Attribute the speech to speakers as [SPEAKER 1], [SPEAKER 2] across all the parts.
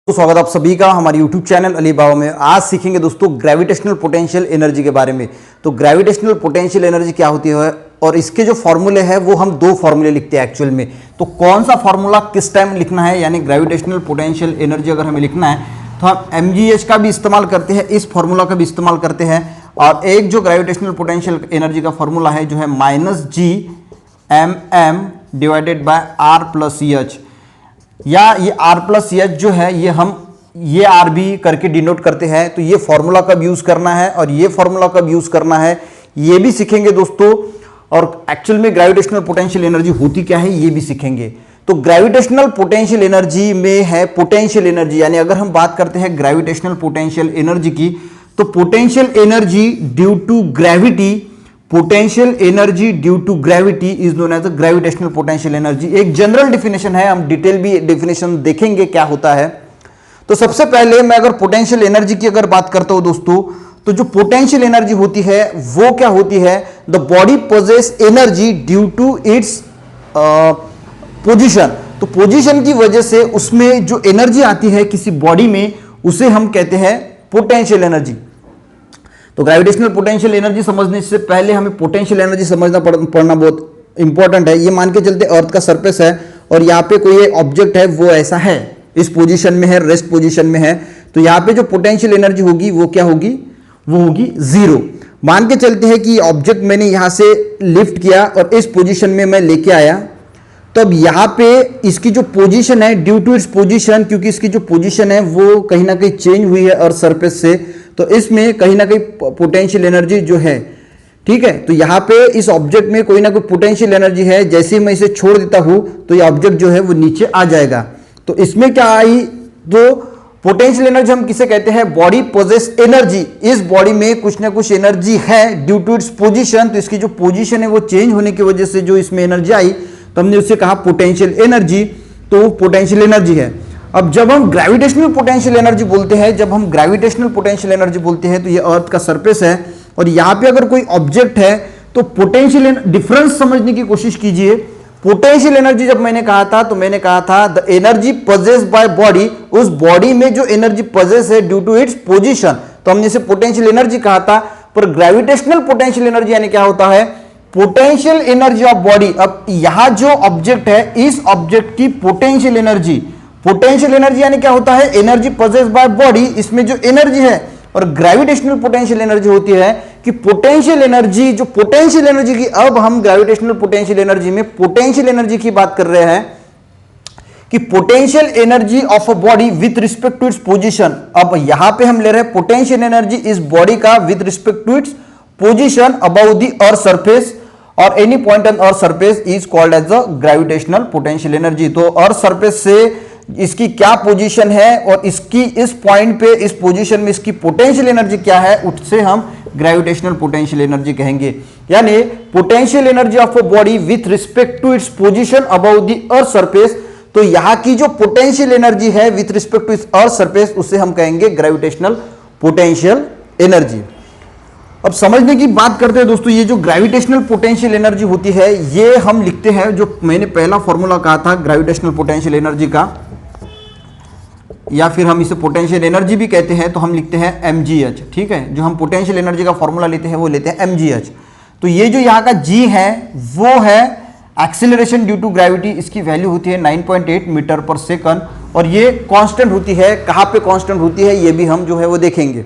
[SPEAKER 1] तो स्वागत आप सभी का हमारे YouTube चैनल अली बाबा में। आज सीखेंगे दोस्तों ग्रेविटेशनल पोटेंशियल एनर्जी के बारे में। तो ग्रेविटेशनल पोटेंशियल एनर्जी क्या होती है और इसके जो फॉर्मूले हैं वो हम दो फॉर्मूले लिखते हैं एक्चुअल में। तो कौन सा फॉर्मूला किस टाइम लिखना है, यानी ग्रेविटेशनल पोटेंशियल एनर्जी अगर हमें लिखना है तो हम mgh का भी इस्तेमाल करते हैं, इस फॉर्मूला का भी इस्तेमाल करते हैं। और एक जो ग्रेविटेशनल पोटेंशियल एनर्जी का फॉर्मूला है जो है -G divided by R plus H, या ये R प्लस एच जो है ये आर भी करके डिनोट करते हैं। तो ये फॉर्मूला कब यूज करना है और ये फॉर्मूला कब यूज करना है ये भी सीखेंगे दोस्तों। और एक्चुअल में ग्रेविटेशनल पोटेंशियल एनर्जी होती क्या है ये भी सीखेंगे। तो ग्रेविटेशनल पोटेंशियल एनर्जी में है पोटेंशियल एनर्जी, यानी अगर हम बात करते हैं ग्रेविटेशनल पोटेंशियल एनर्जी की तो potential energy due to gravity, potential energy due to gravity is known as gravitational potential energy. एक जनरल डेफिनेशन है, हम डिटेल भी डेफिनेशन देखेंगे क्या होता है। तो सबसे पहले मैं अगर पोटेंशियल एनर्जी की अगर बात करता हूं दोस्तों, तो जो पोटेंशियल एनर्जी होती है वो क्या होती है, the body possess energy due to its position. तो पोजीशन की वजह से उसमें जो एनर्जी आती है किसी बॉडी में उसे हम कहते हैं पोटेंशियल एनर्जी। तो ग्रेविटेशनल पोटेंशियल एनर्जी समझने से पहले हमें पोटेंशियल एनर्जी समझना पड़ना बहुत इंपॉर्टेंट है। ये मान के चलते अर्थ का सरफेस है और यहाँ पे कोई एक ऑब्जेक्ट है वो ऐसा है, इस पोजीशन में है, रेस्ट पोजीशन में है, तो यहाँ पे जो पोटेंशियल एनर्जी होगी वो क्या होगी, वो होगी जीरो। मान के चलते हैं कि ऑब्जेक्ट मैंने यहाँ से लिफ्ट किया और इस पोजीशन में मैं लेके आया, तो अब यहाँ पे इसकी जो पोजीशन है ड्यू टू इट्स पोजीशन, क्योंकि इसकी जो पोजीशन है वो कहीं ना कहीं चेंज हुई है अर्थ सरफेस से, तो इसमें कहीं ना कहीं पोटेंशियल एनर्जी जो है, ठीक है। तो यहाँ पे इस ऑब्जेक्ट में कोई ना कोई पोटेंशियल एनर्जी है, जैसे ही मैं इसे छोड़ देता हूं तो ये ऑब्जेक्ट जो है वो नीचे आ जाएगा। तो इसमें क्या आई, तो पोटेंशियल एनर्जी हम किसे कहते हैं, बॉडी पोजेस एनर्जी। इस बॉडी में कुछ ना कुछ एनर्जी है ड्यू टू इट्स पोजीशन, तो इसकी जो पोजीशन है वो चेंज होने की वजह से जो इसमें एनर्जी आई तो हमने उससे कहा पोटेंशियल एनर्जी। तो पोटेंशियल एनर्जी है। अब जब हम ग्रेविटेशनल पोटेंशियल एनर्जी बोलते हैं, जब हम ग्रेविटेशनल पोटेंशियल एनर्जी बोलते हैं तो ये अर्थ का सरफेस है और यहाँ पे अगर कोई ऑब्जेक्ट है तो पोटेंशियल डिफरेंस समझने की कोशिश कीजिए। पोटेंशियल एनर्जी जब मैंने कहा था तो मैंने कहा था the energy possess by body, उस बॉडी में जो एनर्जी पजेस है ड्यू टू इट्स पोजीशन, तो हमने इसे पोटेंशियल एनर्जी कहा था। पर ग्रेविटेशनल पोटेंशियल एनर्जी यानी क्या होता है, पोटेंशियल एनर्जी ऑफ बॉडी। अब यहां जो ऑब्जेक्ट है इस ऑब्जेक्ट की पोटेंशियल एनर्जी, पोटेंशियल एनर्जी यानी क्या होता है, एनर्जी पजेस बाय बॉडी, इसमें जो एनर्जी है। और ग्रेविटेशनल पोटेंशियल एनर्जी होती है कि पोटेंशियल एनर्जी, जो पोटेंशियल एनर्जी की, अब हम ग्रेविटेशनल पोटेंशियल एनर्जी में पोटेंशियल एनर्जी की बात कर रहे हैं कि potential energy of a body with respect to its position. अब यहां पे हम ले रहे हैं पोटेंशियल एनर्जी इस बॉडी का with respect to its position about the earth surface, और any point on earth surface is called as the gravitational potential energy. तो अर्थ सरफेस से इसकी क्या पोजीशन है और इसकी इस पॉइंट पे, इस पोजीशन में इसकी पोटेंशियल एनर्जी क्या है, उससे हम ग्रेविटेशनल पोटेंशियल एनर्जी कहेंगे। यानी potential energy of a body with respect to its position about the earth surface. तो यहां की जो पोटेंशियल एनर्जी है with respect to its earth surface उसे हम कहेंगे ग्रेविटेशनल पोटेंशियल एनर्जी। अब समझने की बात करते हैं दोस्तों, ये जो ग्रेविटेशनल पोटेंशियल एनर्जी होती है ये हम लिखते हैं, जो मैंने पहला फॉर्मूला कहा था ग्रेविटेशनल पोटेंशियल एनर्जी का, या फिर हम इसे पोटेंशियल एनर्जी भी कहते हैं, तो हम लिखते हैं mgh, ठीक है। जो हम पोटेंशियल एनर्जी का फॉर्मूला लेते हैं वो लेते हैं mgh। तो ये जो यहाँ का g है वो है एक्सीलरेशन ड्यू टू ग्रेविटी, इसकी वैल्यू होती है 9.8 मीटर पर सेकंड, और ये कांस्टेंट होती है। कहाँ पे कांस्टेंट होती है ये भी हम जो है वो देखेंगे।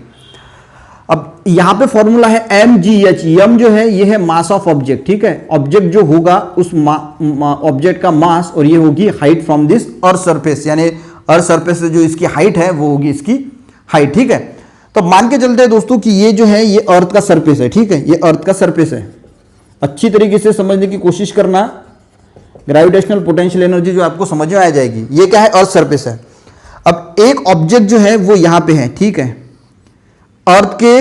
[SPEAKER 1] अब यहाँ पे फॉर्मूला है mgh, m जो है ये है मास ऑफ ऑब्जेक्ट, ठीक है। ऑब्जेक्ट जो होगा उस ऑब्जेक्ट का मास, और ये होगी height from this earth surface, यानी अर्थ सरफेस से जो इसकी हाइट है वो होगी इसकी हाइट, ठीक है। तो मान के चलते हैं दोस्तों कि ये जो है ये अर्थ का सरफेस है, ठीक है, ये अर्थ का सरफेस है। अच्छी तरीके से समझने की कोशिश करना, ग्रेविटेशनल पोटेंशियल एनर्जी जो आपको समझ में आ जाएगी। ये क्या है, अर्थ सरफेस है। अब एक ऑब्जेक्ट जो है वो यहां पे है, ठीक है, अर्थ के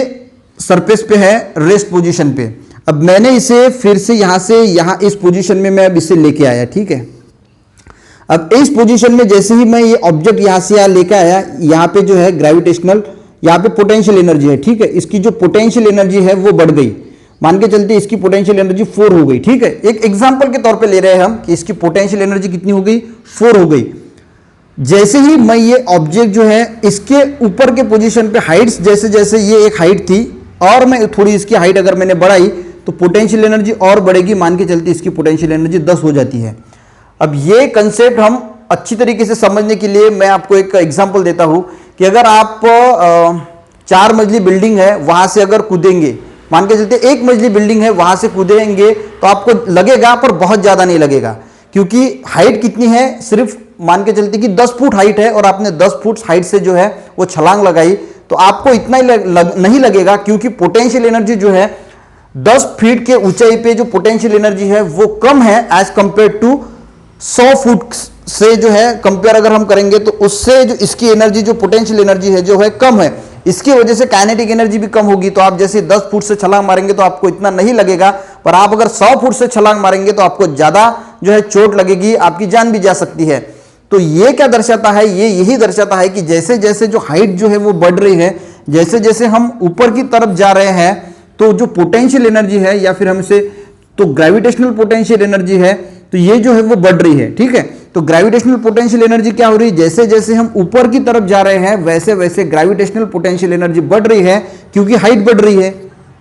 [SPEAKER 1] सरफेस पे है, रेस्ट पोजीशन पे। अब मैंने इसे फिर से यहां से यहां इस पोजीशन में मैं अब इसे लेके आया, ठीक है। अब इस पोजीशन में जैसे ही मैं ये ऑब्जेक्ट यहां से यहां लेके आया, यहां पे जो है ग्रेविटेशनल, यहां पे पोटेंशियल एनर्जी है, ठीक है। इसकी जो पोटेंशियल एनर्जी है वो बढ़ गई, मान के चलते इसकी पोटेंशियल एनर्जी 4 हो गई, ठीक है। एक एग्जांपल के तौर पे ले रहे हैं हम कि इसकी पोटेंशियल एनर्जी कितनी हो गई, 4 हो गई। जैसे ही मैं ये ऑब्जेक्ट जो है इसके ऊपर के पोजीशन पे हाइट्स, जैसे जैसे ये एक हाइट थी और मैं थोड़ी इसकी हाइट अगर मैंने बढ़ाई तो पोटेंशियल एनर्जी और बढ़ेगी, मान के चलते इसकी पोटेंशियल एनर्जी 10 हो जाती है। अब ये कंसेप्ट हम अच्छी तरीके से समझने के लिए मैं आपको एक एग्जांपल देता हूं कि अगर आप 4 मंजिली बिल्डिंग है वहां से अगर कूदेंगे, मान के चलते 1 मंजिली बिल्डिंग है वहां से कूदेंगे तो आपको लगेगा पर बहुत ज्यादा नहीं लगेगा, क्योंकि हाइट कितनी है, सिर्फ मान के चलते कि 10 फुट हाइट है और आपने 10 फुट हाइट से जो है वो छलांग लगाई तो आपको इतना ही नहीं लगेगा, क्योंकि पोटेंशियल एनर्जी जो है 10 फीट के ऊंचाई पे जो पोटेंशियल एनर्जी है वो कम है एज कंपेयर टू 100 फुट से जो है कंपेयर अगर हम करेंगे तो उससे जो इसकी एनर्जी जो पोटेंशियल एनर्जी है जो है कम है। इसकी वजह से काइनेटिक एनर्जी भी कम होगी। तो आप जैसे 10 फुट से छलांग मारेंगे तो आपको इतना नहीं लगेगा, पर आप अगर 100 फुट से छलांग मारेंगे तो आपको ज्यादा जो है चोट लगेगी, आपकी जान भी जा सकती है। तो ये क्या दर्शाता है, ये यही दर्शाता है कि जैसे जैसे जो हाइट जो है वो बढ़ रही है, जैसे जैसे हम ऊपर की तरफ जा रहे हैं तो जो पोटेंशियल एनर्जी है या फिर हमसे तो ग्रेविटेशनल पोटेंशियल एनर्जी है तो ये जो है वो बढ़ रही है। ठीक है, तो ग्रेविटेशनल पोटेंशियल एनर्जी क्या हो रही है, जैसे जैसे हम ऊपर की तरफ जा रहे हैं वैसे वैसे ग्रेविटेशनल पोटेंशियल एनर्जी बढ़ रही है, क्योंकि हाइट बढ़ रही है।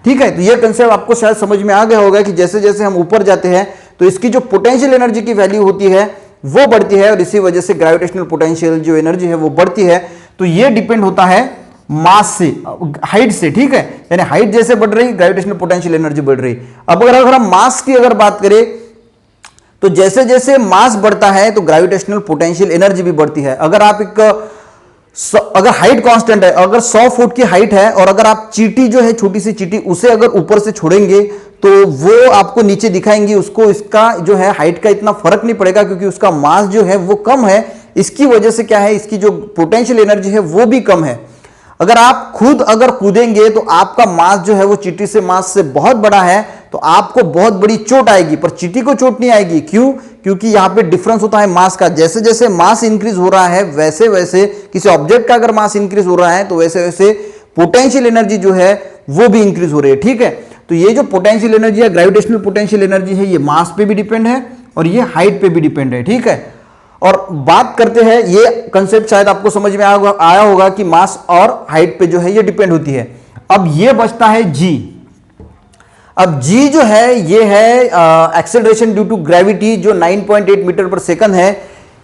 [SPEAKER 1] ठीक है, तो ये कंसेप्ट आपको शायद समझ में आ गया होगा कि जैसे जैसे हम ऊपर जाते हैं तो इसकी जो पोटेंशियल एनर्जी की वैल्यू होती है वो बढ़ती है और इसी वजह से ग्रेविटेशनल पोटेंशियल जो एनर्जी है वो बढ़ती है। तो ये डिपेंड होता है मास से, हाइट से। ठीक है, यानी हाइट जैसे बढ़ रही ग्रेविटेशनल पोटेंशियल एनर्जी बढ़ रही। अब अगर हम मास की अगर बात करें तो जैसे जैसे मास बढ़ता है तो ग्रेविटेशनल पोटेंशियल एनर्जी भी बढ़ती है। अगर आप अगर हाइट कांस्टेंट है, अगर 100 फुट की हाइट है और अगर आप चींटी जो है छोटी सी चींटी उसे अगर ऊपर से छोड़ेंगे तो वो आपको नीचे दिखाएंगी, उसको इसका जो है हाइट का इतना फर्क नहीं पड़ेगा क्योंकि उसका मास जो है वो कम है। इसकी वजह से क्या है, इसकी जो पोटेंशियल एनर्जी है वो भी कम है। अगर आप खुद अगर कूदेंगे तो आपका मास जो है वो चींटी से मास से बहुत बड़ा है तो आपको बहुत बड़ी चोट आएगी, पर चींटी को चोट नहीं आएगी। क्यों? क्योंकि यहां पे डिफरेंस होता है मास का। जैसे जैसे मास इंक्रीज हो रहा है वैसे वैसे किसी ऑब्जेक्ट का अगर मास इंक्रीज हो रहा है तो वैसे वैसे पोटेंशियल एनर्जी जो है वो भी इंक्रीज हो रही है। ठीक है, तो ये जो पोटेंशियल एनर्जी है, ग्रेविटेशनल पोटेंशियल एनर्जी है, ये मास पे भी डिपेंड है और ये हाइट पे भी डिपेंड है। ठीक है, और बात करते हैं, ये कंसेप्ट शायद आपको समझ में आया होगा कि मास और हाइट पे जो है ये डिपेंड होती है। अब ये बचता है जी। अब जी जो है ये है एक्सेलरेशन ड्यू टू ग्रेविटी जो 9.8 मीटर पर सेकंड है।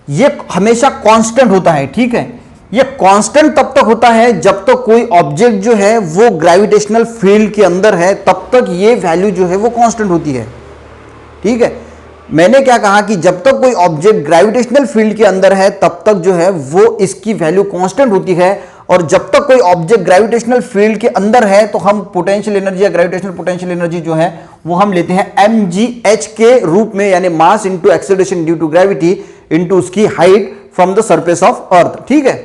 [SPEAKER 1] ये हमेशा कांस्टेंट होता है। ठीक है, ये कांस्टेंट तब तक होता है जब तक कोई ऑब्जेक्ट जो है वो ग्रेविटेशनल फील्ड के अंदर है, तब तक ये वैल्यू जो है वो कांस्टेंट होती है। ठीक है, मैंने क्या कहा कि जब तक कोई ऑब्जेक्ट ग्रेविटेशनल फील्ड के अंदर है तब तक जो है वो इसकी वैल्यू कांस्टेंट होती है, और जब तक कोई ऑब्जेक्ट ग्रेविटेशनल फील्ड के अंदर है तो हम पोटेंशियल एनर्जी या ग्रेविटेशनल पोटेंशियल एनर्जी जो है वो हम लेते हैं mgh के रूप में, यानी mass into acceleration due to gravity into उसकी height from the surface of earth. ठीक है,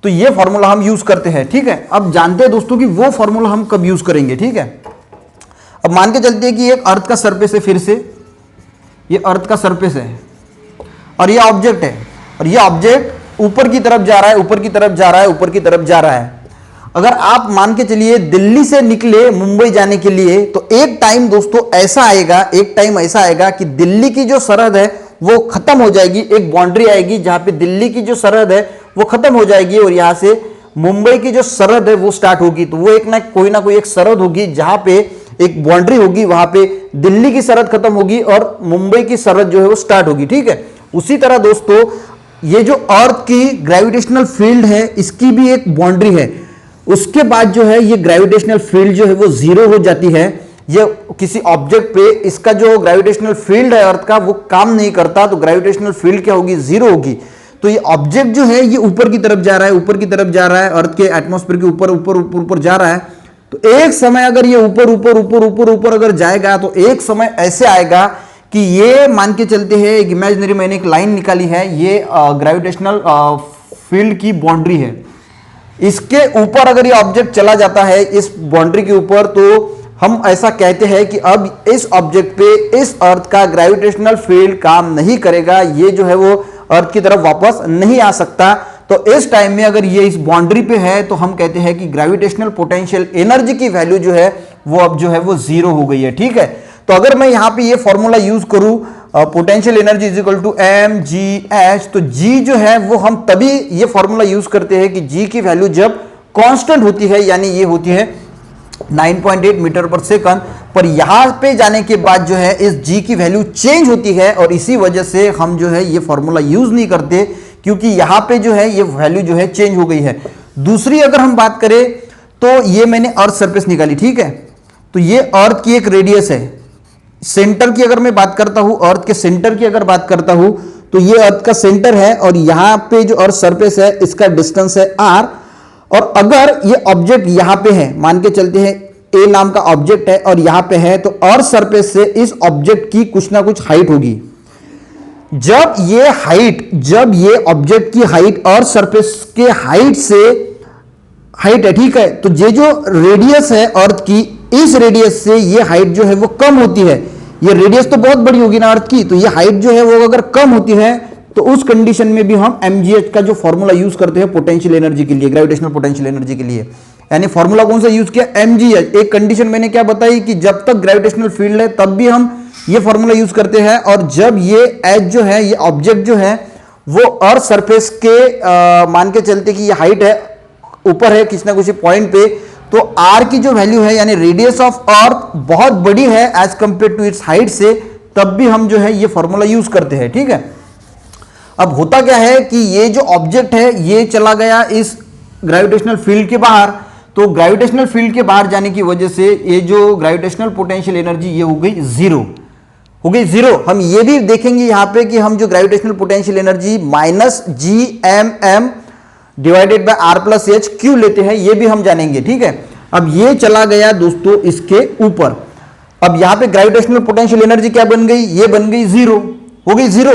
[SPEAKER 1] तो ये फॉर्मूला हम यूज करते हैं। ठीक है, अब जानते हैं दोस्तों कि वो फॉर्मूला हम कब यूज करेंगे। ठीक है, अब मान के चलते हैं कि एक अर्थ का सरफेस है, फिर से ये अर्थ का सरफेस है और ये ऑब्जेक्ट है, और ये ऑब्जेक्ट ऊपर की तरफ जा रहा है, ऊपर की तरफ जा रहा है, ऊपर की तरफ जा रहा है। अगर आप मान के चलिए दिल्ली से निकले मुंबई जाने के लिए तो एक टाइम दोस्तों ऐसा आएगा, एक टाइम ऐसा आएगा कि दिल्ली की जो सरहद है वो खत्म हो जाएगी, एक बाउंड्री आएगी जहां पे दिल्ली की जो सरहद है वो खत्म हो जाएगी और यहां से मुंबई की जो सरहद है वो स्टार्ट होगी। तो वो एक ना कोई एक सरहद होगी जहां पे एक बाउंड्री होगी, वहां पे दिल्ली की सरहद खत्म होगी और मुंबई की सरहद जो है वो स्टार्ट होगी। ठीक है, उसी तरह दोस्तों ये जो अर्थ की ग्रेविटेशनल फील्ड है इसकी भी एक बाउंड्री है, उसके बाद जो है ये ग्रेविटेशनल फील्ड जो है वो जीरो हो जाती है। ये किसी ऑब्जेक्ट पे इसका जो ग्रेविटेशनल फील्ड है अर्थ का वो काम नहीं करता, तो ग्रेविटेशनल फील्ड क्या होगी, जीरो होगी। तो ये ऑब्जेक्ट जो है ये ऊपर की तरफ जा रहा है, ऊपर की तरफ जा रहा है, अर्थ के एटमॉस्फेयर के ऊपर ऊपर ऊपर ऊपर जा रहा है। तो एक समय अगर ये ऊपर ऊपर ऊपर ऊपर ऊपर अगर जाएगा तो एक समय ऐसे आएगा कि ये मान के चलते हैं, एक इमेजिनरी मैंने एक लाइन निकाली है, ये ग्रेविटेशनल फील्ड की बाउंड्री है। इसके ऊपर अगर ये ऑब्जेक्ट चला जाता है इस बाउंड्री के ऊपर तो हम ऐसा कहते हैं कि अब इस ऑब्जेक्ट पे इस अर्थ का ग्रेविटेशनल फील्ड काम नहीं करेगा, ये जो है वो अर्थ की तरफ वापस नहीं आ सकता। तो इस टाइम में अगर ये इस बाउंड्री पे है तो हम कहते हैं कि ग्रेविटेशनल पोटेंशियल एनर्जी की वैल्यू जो है वो अब जो है वो जीरो हो गई है। ठीक है, तो अगर मैं यहां पे ये फॉर्मूला यूज करूं potential energy is equal to M G H. तो जी जो है वो हम तभी ये फॉर्मूला यूज करते हैं कि जी की वैल्यू जब कांस्टेंट होती है, यानी ये होती है 9.8 मीटर पर सेकंड। पर यहां पे जाने के बाद जो है इस जी की वैल्यू चेंज होती है और इसी वजह से हम जो है ये फॉर्मूला यूज नहीं करते, क्योंकि यहां पे जो है ये वैल्यू जो है चेंज हो गई है। दूसरी अगर हम बात करें तो ये मैंने अर्थ सरफेस निकाली, ठीक है। तो ये अर्थ की एक रेडियस है, सेंटर की अगर मैं बात करता हूं, अर्थ के सेंटर की अगर बात करता हूं तो ये अर्थ का सेंटर है और यहां पे जो अर्थ सरफेस है इसका डिस्टेंस है आर। और अगर ये ऑब्जेक्ट यहां पे है, मान के चलते हैं ए नाम का ऑब्जेक्ट है और यहां पे है, तो अर्थ सरफेस से इस ऑब्जेक्ट की कुछ ना कुछ हाइट होगी। जब ये ऑब्जेक्ट की हाइट अर्थ सरफेस के हाइट से हाइट है, ठीक है, तो ये जो रेडियस है अर्थ की, इस रेडियस से ये हाइट जो है वो कम होती है। ये रेडियस तो बहुत बड़ी होगी ना अर्थ की, तो ये हाइट जो है वो अगर कम होती है तो उस कंडीशन में भी हम mgh का जो फॉर्मूला यूज करते हैं पोटेंशियल एनर्जी के लिए, ग्रेविटेशनल पोटेंशियल एनर्जी के लिए। यानी फॉर्मूला कौन सा यूज किया, mgh। एक कंडीशन मैंने क्या बताई कि जब तक ग्रेविटेशनल फील्ड है तब भी हम ये फॉर्मूला यूज करते हैं, और जब ये एच जो है, ये ऑब्जेक्ट जो है वो अर्थ सरफेस के मान के चलते कि ये हाइट है, ऊपर है किसी ना किसी पॉइंट पे, तो आर की जो वैल्यू है यानी रेडियस ऑफ अर्थ बहुत बड़ी है as compare to its height से, तब भी हम जो है ये फॉर्मूला यूज करते हैं, ठीक है। अब होता क्या है कि ये जो ऑब्जेक्ट है ये चला गया इस ग्रेविटेशनल फील्ड के बाहर, तो ग्रेविटेशनल फील्ड के बाहर जाने की वजह से ये जो ग्रेविटेशनल पोटेंशियल एनर्जी ये हो गई जीरो। हम ये भी देखेंगे यहां पे कि हम जो gravitational potential energy minus G M M divided by R plus H क्यों लेते हैं ये भी हम जानेंगे, ठीक है। अब ये चला गया दोस्तों इसके ऊपर, अब यहां पे ग्रेविटेशनल पोटेंशियल एनर्जी क्या बन गई, ये बन गई जीरो, हो गई जीरो।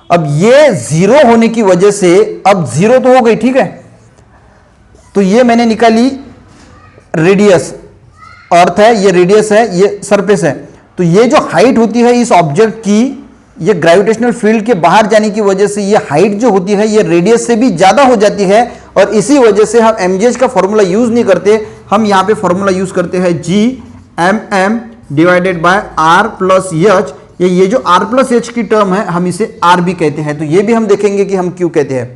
[SPEAKER 1] अब ये जीरो होने की वजह से, अब जीरो तो हो गई, ठीक है, तो ये मैंने निकाली रेडियस, अर्थ है ये रेडियस है, ये सरफेस है। तो ये जो हाइट होती है इस ऑब्जेक्ट की, ये ग्रेविटेशनल फील्ड के बाहर जाने की वजह से ये हाइट जो होती है ये रेडियस से भी ज्यादा हो जाती है, और इसी वजह से हम mgh का फॉर्मूला यूज नहीं करते, हम यहां पे फॉर्मूला यूज करते हैं G M M divided by R plus H. ये जो आर प्लस एच की टर्म है हम इसे आर भी कहते हैं, तो ये भी हम देखेंगे कि हम क्यों कहते हैं।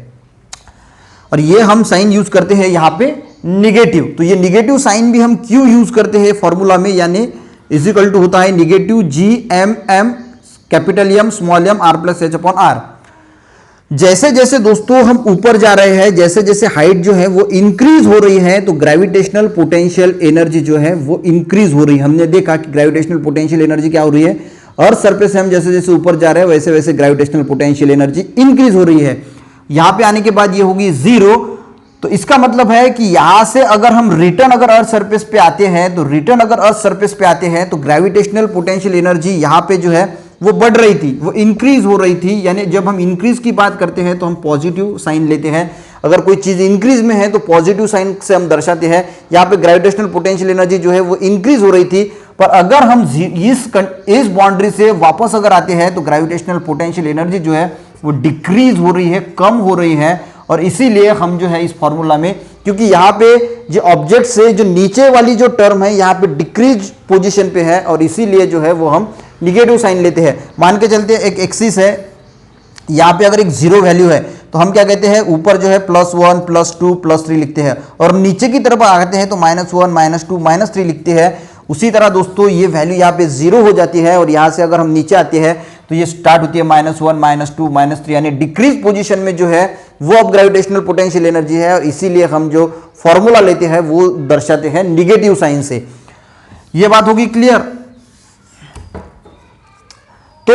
[SPEAKER 1] और ये हम साइन यूज करते हैं यहां पे निगेटिव, तो ये निगेटिव साइन भी हम क्यों यूज करते हैं फॉर्मूला में, यानी इज इक्वल टू होता है negative G M M capital M small M R plus H upon R. जैसे जैसे दोस्तों हम ऊपर जा रहे हैं, जैसे जैसे हाइट जो है वो इंक्रीज हो रही है, तो ग्रेविटेशनल पोटेंशियल एनर्जी जो है वो इंक्रीज हो रही है। हमने देखा कि ग्रेविटेशनल पोटेंशियल एनर्जी क्या हो रही है, अर्थ सरफेस से हम जैसे जैसे ऊपर जा रहे हैं वैसे वैसे ग्रेविटेशनल पोटेंशियल एनर्जी इंक्रीज हो रही है। यहां पे आने के बाद ये होगी जीरो, तो इसका मतलब है कि यहां से अगर हम रिटर्न अगर अर्थ सरफेस पे आते हैं, तो रिटर्न अगर अर्थ सरफेस पे आते हैं तो ग्रेविटेशनल पोटेंशियल एनर्जी यहां पे जो है वो बढ़ रही थी, वो इंक्रीज हो रही थी। यानी जब हम इंक्रीज की बात करते हैं तो हम पॉजिटिव साइन लेते हैं, अगर कोई चीज इंक्रीज में है तो पॉजिटिव साइन से हम दर्शाते हैं। यहां पे ग्रेविटेशनल पोटेंशियल एनर्जी जो है वो इंक्रीज हो रही थी, पर अगर हम इस बाउंड्री से वापस अगर आते हैं तो ग्रेविटेशनल पोटेंशियल एनर्जी जो है वो डिक्रीज हो रही है, कम हो रही है। और इसीलिए हम जो है इस फॉर्मूला में, क्योंकि यहां पे जो ऑब्जेक्ट से जो नीचे वाली जो टर्म है यहां पे डिक्रीज पोजीशन पे है, और इसीलिए जो है वो हम निगेटिव साइन लेते हैं। मान के चलते एक एक्सिस है, यहां पे अगर एक जीरो वैल्यू है तो हम क्या कहते हैं, ऊपर जो है +1 +2 +3 लिखते हैं, और नीचे की तरफ आते हैं तो -1 -2 -3 लिखते हैं। उसी तरह दोस्तों ये वैल्यू यहाँ पे जीरो हो जाती है, और यहाँ से अगर हम नीचे आते हैं तो ये स्टार्ट होती है -1 -2 -3, यानी डिक्रीज पोजीशन में जो है वो अब ग्रेविटेशनल पोटेंशियल एनर्जी है, और इसीलिए हम जो फॉर्मूला लेते हैं वो दर्शाते हैं निगेटिव साइन से। ये बात होगी क्लियर। तो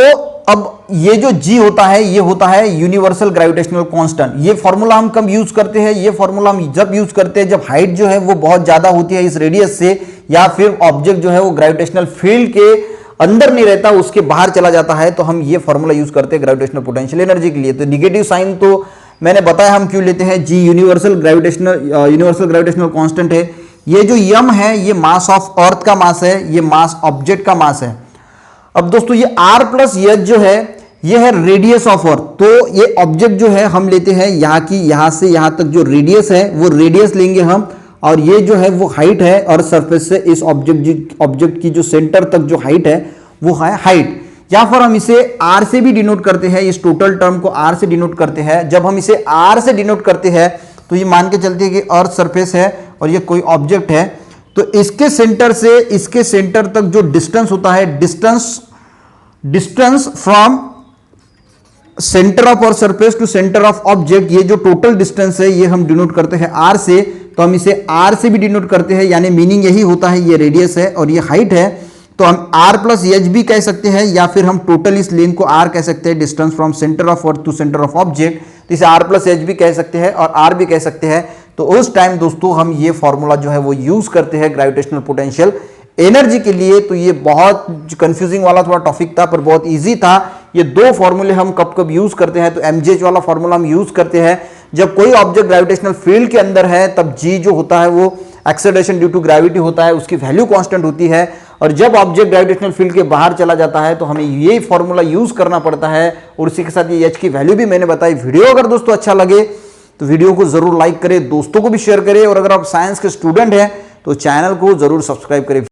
[SPEAKER 1] अब ये जो G होता है ये होता है यूनिवर्सल ग्रेविटेशनल कांस्टेंट। ये फॉर्मूला हम कब यूज करते हैं, ये फॉर्मूला हम जब यूज करते हैं जब हाइट जो है वो बहुत ज्यादा होती है इस रेडियस से, या फिर ऑब्जेक्ट जो है वो ग्रेविटेशनल फील्ड के अंदर नहीं रहता, उसके बाहर चला जाता है, तो हम ये फॉर्मूला यूज करते हैं ग्रेविटेशनल पोटेंशियल एनर्जी के लिए। तो निगेटिव साइन तो मैंने बताया हम क्यों लेते हैं, G यूनिवर्सल ग्रेविटेशनल कांस्टेंट है। ये जो m है ये मास ऑफ अर्थ का मास है, ये मास ऑब्जेक्ट का मास है। अब दोस्तों ये r प्लस एच जो है ये है रेडियस ऑफ अर्थ, तो ये ऑब्जेक्ट जो है हम लेते हैं यहाँ की, यहाँ से यहाँ तक जो रेडियस है वो रेडियस लेंगे हम, और ये जो है वो हाइट है, और सरफेस से इस ऑब्जेक्ट की जो सेंटर तक जो हाइट है वो है हाइट। या फिर हम इसे R से भी डिनोट करते हैं, इस टोटल टर्म को R से डिनोट करते हैं। जब हम इसे R से डिनोट करते हैं तो ये मान के चलते हैं कि अर्थ सरफेस है और ये कोई ऑब्जेक्ट है, तो इसके सेंटर से इसके सेंटर तक जो डिस्टेंस होता है, डिस्टेंस फ्रॉम सेंटर ऑफ और surface to centre of object, ये जो टोटल डिस्टेंस है ये हम डिनोट करते हैं R से। तो हम इसे R से भी डिनोट करते हैं, यानी मीनिंग यही होता है, ये रेडियस है और ये हाइट है, तो हम R प्लस एच भी कह सकते हैं, या फिर हम टोटल इस लेंथ को R कह सकते हैं, distance from centre of earth to centre of object. तो इसे R प्लस एच भी कह सकते हैं और R भी कह सकते हैं। तो उस टाइम दोस्तों हम ये फॉर्मूला जो है वो यूज करते हैं ग्रेविटेशनल पोटेंशियल एनर्जी के लिए। तो ये बहुत कंफ्यूजिंग वाला थोड़ा टॉपिक था पर बहुत इजी था। ये दो फॉर्मूले हम कब कब यूज करते हैं, तो एमजीएच वाला फॉर्मूला हम यूज करते हैं जब कोई ऑब्जेक्ट ग्रेविटेशनल फील्ड के अंदर है, तब जी जो होता है वो एक्सेलरेशन ड्यू टू ग्रेविटी होता है, उसकी वैल्यू कांस्टेंट होती है। और जब ऑब्जेक्ट ग्रेविटेशनल फील्ड के बाहर चला जाता है तो हमें ये फॉर्मूला यूज करना पड़ता है, और इसी के साथ ये एच की वैल्यू भी मैंने बताई। वीडियो अगर दोस्तों अच्छा लगे तो वीडियो को जरूर लाइक करें, दोस्तों को भी शेयर करें, और अगर आप साइंस के स्टूडेंट हैं तो चैनल को जरूर सब्सक्राइब करें।